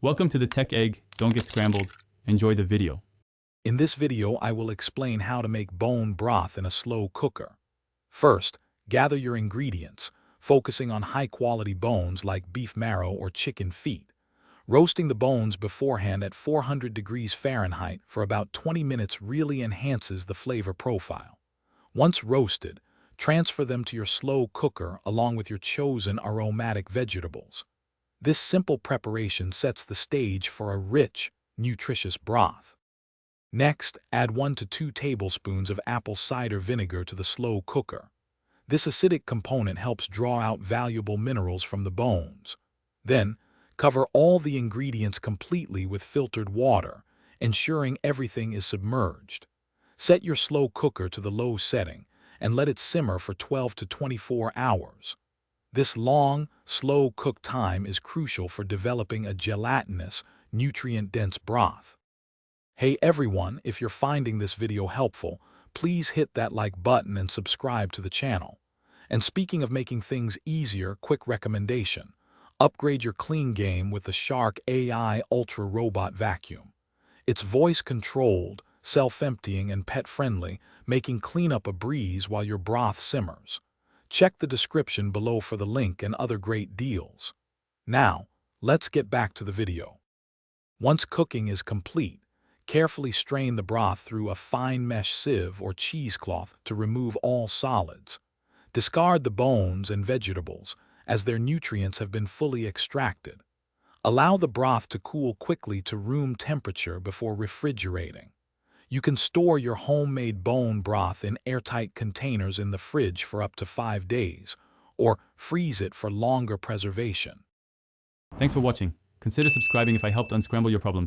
Welcome to the Tech Egg. Don't get scrambled. Enjoy the video. In this video, I will explain how to make bone broth in a slow cooker. First, gather your ingredients, focusing on high-quality bones like beef marrow or chicken feet. Roasting the bones beforehand at 400 degrees Fahrenheit for about 20 minutes really enhances the flavor profile. Once roasted, transfer them to your slow cooker along with your chosen aromatic vegetables. This simple preparation sets the stage for a rich, nutritious broth. Next, add 1 to 2 tablespoons of apple cider vinegar to the slow cooker. This acidic component helps draw out valuable minerals from the bones. Then, cover all the ingredients completely with filtered water, ensuring everything is submerged. Set your slow cooker to the low setting and let it simmer for 12 to 24 hours. This long, slow cook time is crucial for developing a gelatinous, nutrient-dense broth. Hey everyone, if you're finding this video helpful, please hit that like button and subscribe to the channel. And speaking of making things easier, quick recommendation: upgrade your clean game with the Shark AI Ultra Robot Vacuum. It's voice-controlled, self-emptying, and pet-friendly, making cleanup a breeze while your broth simmers. Check the description below for the link and other great deals. Now, let's get back to the video. Once cooking is complete, carefully strain the broth through a fine mesh sieve or cheesecloth to remove all solids. Discard the bones and vegetables, as their nutrients have been fully extracted. Allow the broth to cool quickly to room temperature before refrigerating. You can store your homemade bone broth in airtight containers in the fridge for up to 5 days, or freeze it for longer preservation. Thanks for watching. Consider subscribing if I helped unscramble your problems.